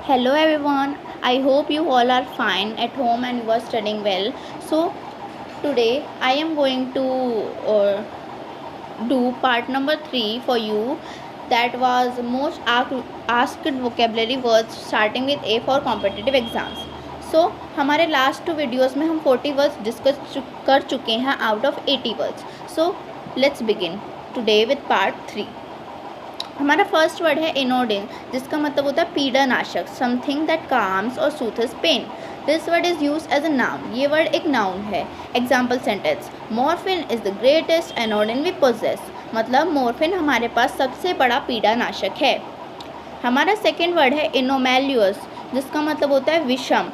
Hello everyone, I hope you all are fine at home and you are studying well. So, today I am going to do part number 3 for you, that was most asked vocabulary words starting with A for competitive exams. So, हमारे last 2 videos में हम 40 words discuss कर चुके हैं out of 80 words. So let's begin today with part 3. हमारा first word है इनोडिन, जिसका मतलब होता है पीड़ानाशक, समथिंग दैट काम्स और soothes pain. This word is use as a noun. ये वर्ड एक नाउन है. Example sentence, morphine is the greatest anodyne we possess. मतलब मॉर्फिन हमारे पास सबसे बड़ा पीड़ानाशक है. हमारा सेकेंड वर्ड है इनोमेल्यूअस, जिसका मतलब होता है विषम.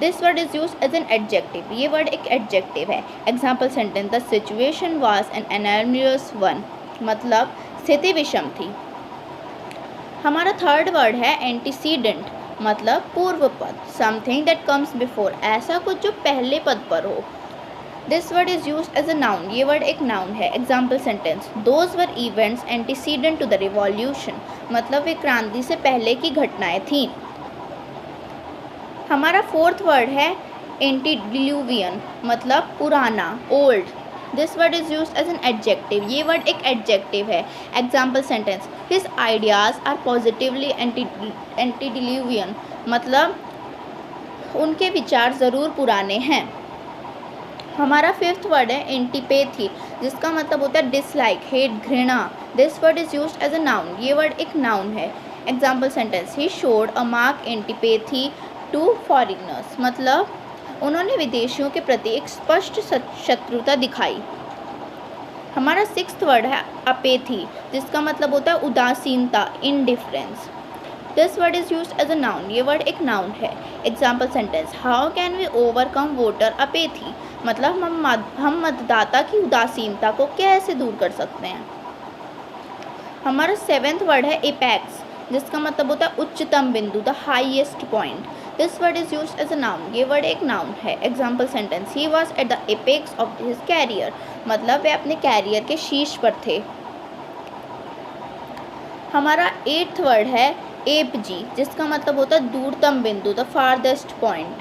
This word is use as an adjective. ये वर्ड एक एडजेक्टिव है. Example sentence, the situation was an anomalous one. मतलब स्थिति विषम थी. हमारा थर्ड वर्ड है एंटीसीडेंट, मतलब पूर्व पद, समथिंग दैट कम्स बिफोर, ऐसा कुछ जो पहले पद पर हो. This word is use as a noun. ये वर्ड एक नाउन है. Example sentence, those were events antecedent to the revolution. मतलब वे क्रांति से पहले की घटनाएं थीं. हमारा फोर्थ वर्ड है एंटीडिल्यूवियन, मतलब पुराना, old. This word is use as an adjective. ये वर्ड एक एडजेक्टिव है. Example sentence, his ideas are positively antediluvian. मतलब उनके विचार ज़रूर पुराने हैं. हमारा फिफ्थ वर्ड है एंटीपैथी, जिसका मतलब होता है डिसलाइक, हेट, घृणा. This word is use as a noun. ये वर्ड एक नाउन है. Example sentence, he showed a mark antipathy to foreigners. मतलब उन्होंने विदेशियों के प्रति एक स्पष्ट शत्रुता दिखाई. हमारा सिक्स्थ वर्ड है अपेथी, जिसका मतलब होता है उदासीनता, indifference. This word is used as a noun. ये वर्ड एक नाउन है. Example sentence, how can we overcome voter apathy. मतलब हम मतदाता की उदासीनता को कैसे दूर कर सकते हैं. हमारा सेवेंथ वर्ड है एपेक्स, जिसका मतलब होता है उच्चतम बिंदु, the highest point. This word is used as a noun. ये वर्ड एक नाउन है. Example sentence, he was at the apex of his career. मतलब वे अपने कैरियर के शीर्ष पर थे. हमारा एट्थ वर्ड है एपजी, जिसका मतलब होता है दूरतम बिंदु, the farthest point.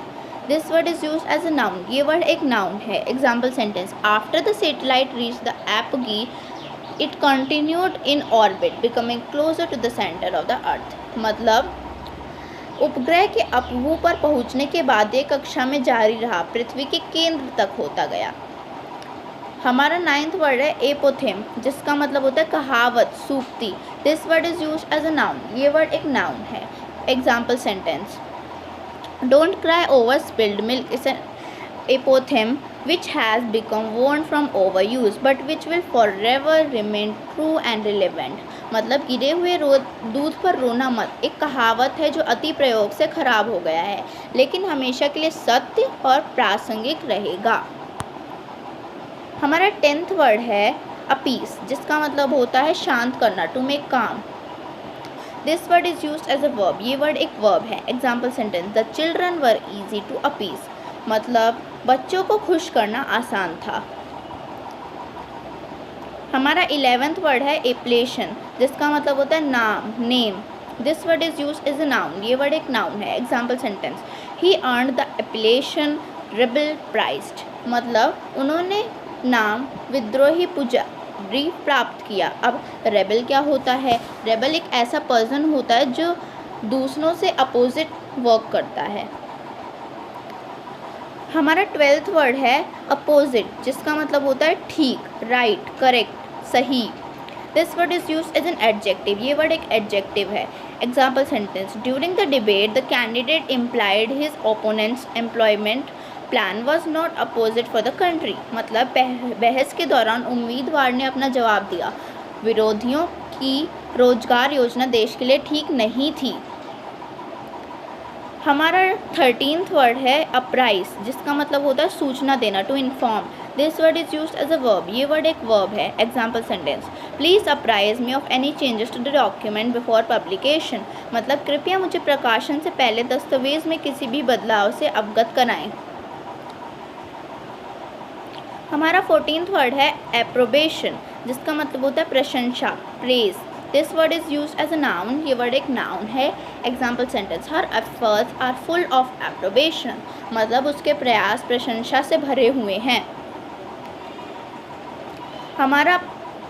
This word is used as a noun. ये वर्ड एक नाउन है. Example sentence, after the satellite reach the apogee it continued in orbit becoming closer to the centre of the earth. मतलब उपग्रह के अपभू पर पहुंचने के बाद ये कक्षा में जारी रहा, पृथ्वी के केंद्र तक होता गया. हमारा नाइन्थ वर्ड है एपोथेम, जिसका मतलब होता है कहावत, सूक्ति. This word is used as a noun. ये वर्ड एक नाउन है. Example sentence, don't cry over spilled milk is an apothegm which has become worn from overuse but which will forever remain true and relevant. मतलब गिरे हुए दूध पर रोना मत एक कहावत है जो अति प्रयोग से खराब हो गया है, लेकिन हमेशा के लिए सत्य और प्रासंगिक रहेगा. हमारा टेंथ वर्ड है अपीस, जिसका मतलब होता है शांत करना, to make calm. This word is used as a verb. ये वर्ड एक वर्ब है. Example sentence, the children were easy to appease. मतलब बच्चों को खुश करना आसान था. हमारा 11th वर्ड है एप्लेशन, जिसका मतलब होता है नाम, name. This word is used as a noun. ये वर्ड एक नाउन है. Example sentence, he earned the appellation rebel prince. मतलब उन्होंने नाम विद्रोही पुजारी प्राप्त किया. अब रेबल क्या होता है? रेबल एक ऐसा पर्सन होता है जो दूसरों से अपोजिट वर्क करता है. हमारा 12th वर्ड है अपोजिट, जिसका मतलब होता है ठीक, राइट, करेक्ट, सही. This word is used as an adjective. ये वर्ड एक एडजेक्टिव है. Example sentence, during the debate the candidate implied his opponent's employment plan was not apposite for the country. मतलब बहस के दौरान उम्मीदवार ने अपना जवाब दिया, विरोधियों की रोजगार योजना देश के लिए ठीक नहीं थी. हमारा 13th वर्ड है अपराइज, जिसका मतलब होता है सूचना देना, to inform. This word is used as a verb. ये वर्ड एक वर्ब है. Example sentence, please apprise me of any changes to the document before publication. मतलब कृपया मुझे प्रकाशन से पहले दस्तावेज में किसी भी बदलाव से अवगत कराएं. हमारा 14th वर्ड है एप्रोबेशन, जिसका मतलब होता है प्रशंसा, praise. This word is use as a noun, ये वर्ड एक नाउन है। Example sentence, her efforts are full of approbation, मतलब उसके प्रयास प्रशंसा से भरे हुए हैं। हमारा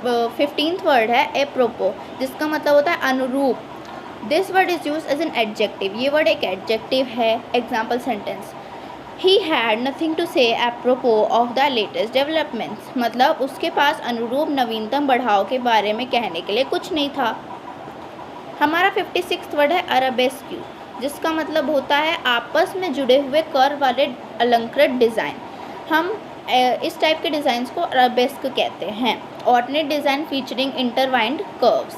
15th वर्ड है एप्रोपो, जिसका मतलब होता है अनुरूप। This word is use as an adjective, ये वर्ड एक एडजेक्टिव है। Example sentence, he had nothing to say apropos of the latest developments, मतलब उसके पास अनुरूप नवीनतम बढ़ाव के बारे में कहने के लिए कुछ नहीं था। हमारा 56th वर्ड है अराबेस्क्यू, जिसका मतलब होता है आपस में जुड़े हुए कर्व वाले अलंकृत डिज़ाइन। हम इस टाइप के डिज़ाइंस को अराबेस्क कहते हैं। Ordinate design featuring intertwined curves.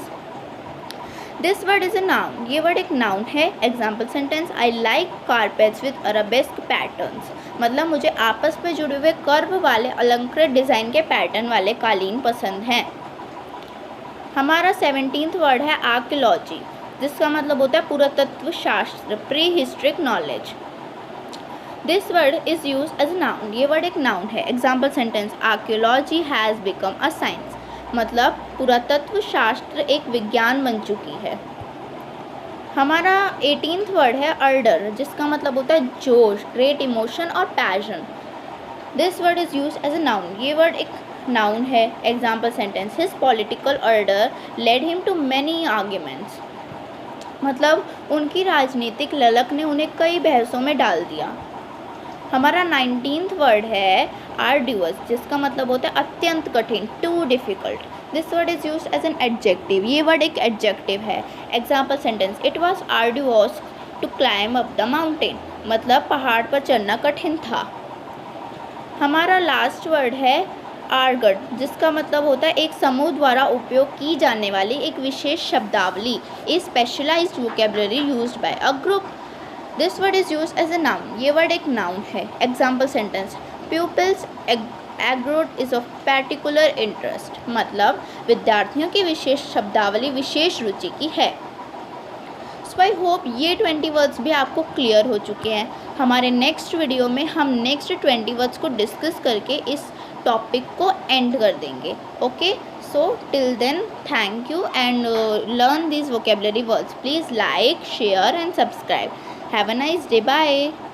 This word is a noun, ये वर्ड एक नाउन है। Example sentence, I like carpets with arabesque patterns, मतलब मुझे आपस में जुड़े हुए कर्व वाले अलंकृत डिज़ाइन के पैटर्न वाले कालीन पसंद हैं। हमारा 17th वर्ड है आर्कियोलॉजी, जिसका मतलब होता है पुरातत्व शास्त्र, prehistoric knowledge. This word is use as a noun, ये वर्ड एक नाउन है। Example sentence, archaeology has become a science, मतलब पुरातत्व शास्त्र एक विज्ञान बन चुकी है। हमारा 18th वर्ड है अर्डर, जिसका मतलब होता है जोश, ग्रेट इमोशन और passion. This word is use as a noun, ये वर्ड एक नाउन है। Example sentence, his political ardour led him to many arguments, मतलब उनकी राजनीतिक ललक ने उन्हें कई बहसों में डाल दिया। हमारा 19th वर्ड है आर्ड्यूअस, जिसका मतलब होता है अत्यंत कठिन, too difficult. This word is use as an adjective, ये वर्ड एक एडजेक्टिव है। Example sentence, it was arduous to climb up the mountain, मतलब पहाड़ पर चढ़ना कठिन था। हमारा लास्ट वर्ड है आर्गट, जिसका मतलब होता है एक समूह द्वारा उपयोग की जाने वाली एक विशेष शब्दावली, a specialised vocabulary used by a group. This word is use as a noun, ये वर्ड एक नाउन है। एग्जाम्पल सेंटेंस, प्यूपिल्स एग्रोट इज़ ऑफ पर्टिकुलर इंटरेस्ट, मतलब विद्यार्थियों की विशेष शब्दावली विशेष रुचि की है। सो आई होप ये 20 वर्ड्स भी आपको क्लियर हो चुके हैं। हमारे नेक्स्ट वीडियो में हम नेक्स्ट 20 वर्ड्स को डिस्कस करके इस टॉपिक को एंड कर देंगे। Okay, so till then thank you and learn these vocabulary words. Please like, share and subscribe. Have a nice day. Bye.